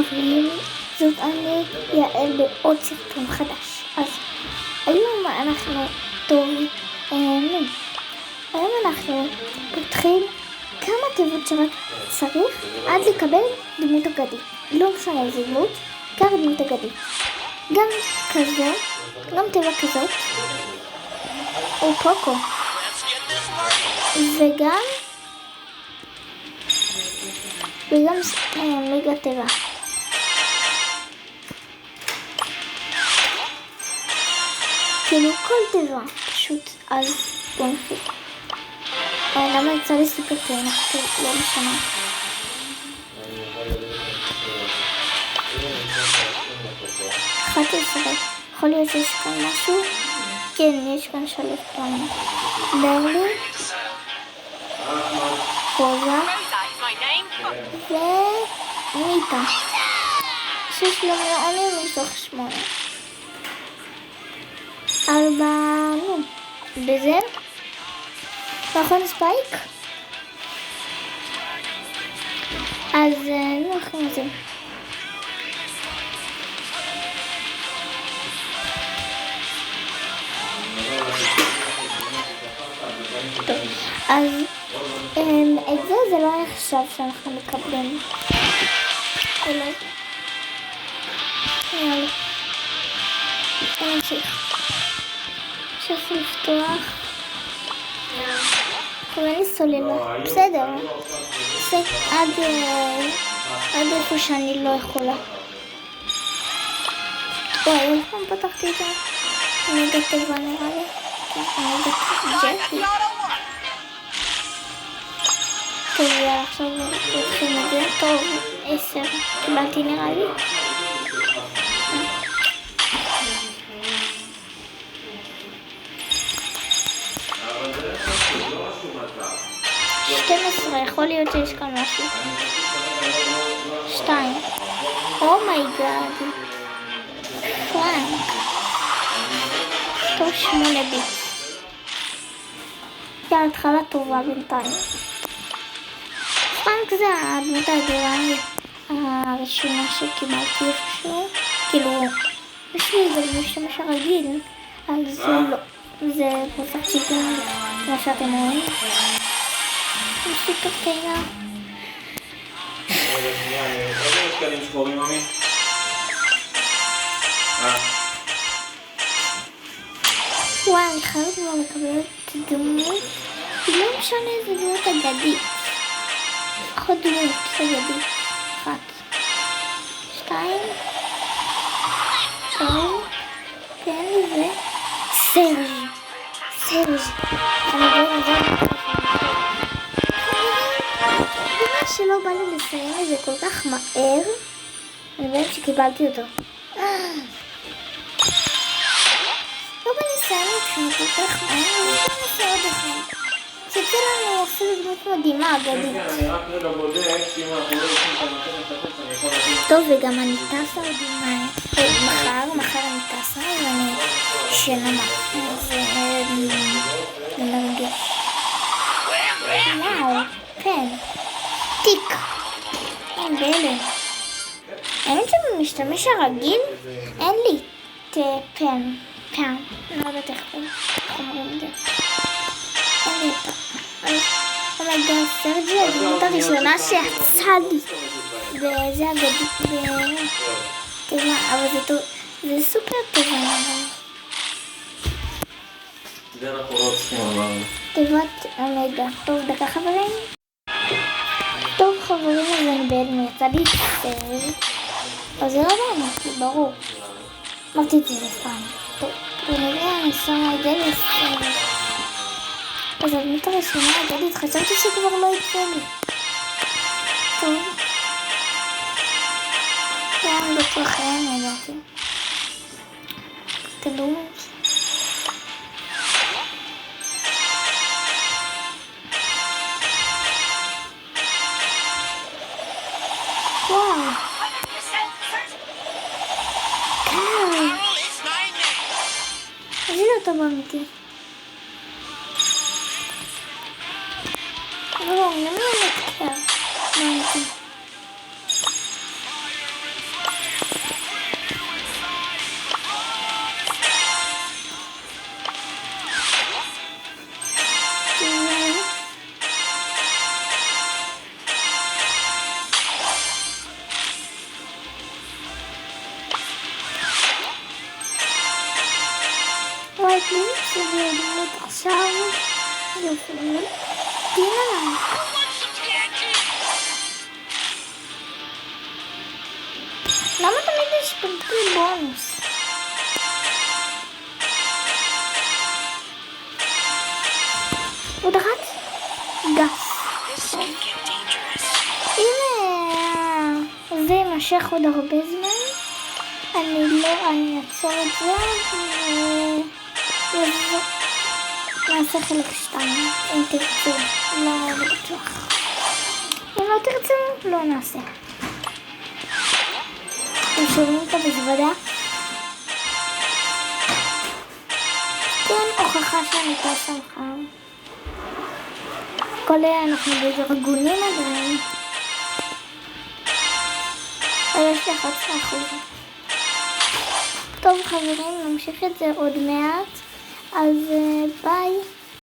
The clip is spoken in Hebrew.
חברים, זאת אני יעל בעוד סרטון חדש. אז היום אנחנו פותחים כמה תיבות שרק צריך עד לקבל דמות אגדית. לא משנה איזה דמות, ככה דמות אגדית. גם כזה, גם תיבה כזאת, או פוקו, וגם מגה תיבה. כאילו כל תיבה, פשוט. אז בוא נפיק. למה יצא לי סופר קטנה? לא משנה. יכול להיות שיש כאן משהו? כן, יש כאן 3 פעמים. ברלי, פוזה ומיטה. 6 מיליונים מתוך 8. 4, בזה נכון ספייק. אז אנחנו נעשים אז את זה לא נחשב שאנחנו מקבלים. יאללה, נמשיך. אפשר לפתוח. אין לי סוללה, בסדר. עד איפה שאני לא יכולה. וואי, עוד פעם פתחתי את זה. מגה טבע נראה לי. מגה ג'קי. טוב, יאללה, עכשיו פותחים את זה. טוב, 10 קיבלתי נראה לי. 12, יכול להיות שיש כאן משהו. 2. אומייגאד. פרנק. טוב, 8 ביט. יאללה, התחלה טובה בינתיים. פרנק זה הדמות האדירה הראשונה שקיבלתי איפשהו. כאילו, בשביל זה משתמש הרגיל. אז זה לא. זה פרוסת שיגון, כמו שאתם רואים. סופר קטנה. איזה שקלים שחורים, ממי? וואי, אני חייבת כבר לקבל את דמות. לא משנה איזה דמות אגדית. עוד דמות אגדית. 1, 2, 3, כן, וסרג'. אני בואי נזר. שלא בא לי לסיים את זה כל כך מהר. אני באמת שקיבלתי אותו. לא בא לי לסיים אתכם כל כך מהר. אני לא נעשה עוד אחד. שתצא לנו אפילו דמות מדהימה אגדית. אני רק רגע בודק שאם אנחנו לא עושים את המתנת לחוץ אני יכול להגיד. טוב, וגם אני טסה עוד מחר אני טסה ואני שנמה. זה מרגש. וואו, כן. תיק. אין בהלם. האמת שבמשתמש הרגיל אין לי פן. לא יודעת איך אומרים את זה. אין לי אותה. אומייגאד, סרג'י, הדמות הראשונה שיצא לי. וזה אגדית טבע, אבל זה סופר טבע. זה אנחנו לא צריכים אבל. תיבת אומייגה. טוב, דקה חברים. טוב חברים, אז אני בהלם, יצא לי סרט. אז זה לא אמרתי, ברור. אמרתי את זה לפעמים. טוב, ונראה, אני שמה את זה לסרט. אז הדמות הראשונה אגדית, חשבתי שכבר לא יצא לי. טוב. אני בטוח אין, ידעתי. תדעו. וואו. כן. אז הנה אותו באמיתי. לא, למה לא נתקר? באמיתי. לי שזה דמות עכשיו. יופי. תהיה עליי. למה תמיד יש פנטל בונוס? עוד אחת? גס. הנה, זה יימשך עוד הרבה זמן. אני אעצור את זה נעשה חלק 2 אם תרצו, לא בטוח. אם לא תרצו, לא נעשה. אתם שומעים את המזוודה? כן, הוכחה שאני טסה מחר. כל אלה אנחנו בדרגונים עדיין. אבל יש לי 11%. טוב חברים, נמשיך את זה עוד מעט. אז ביי.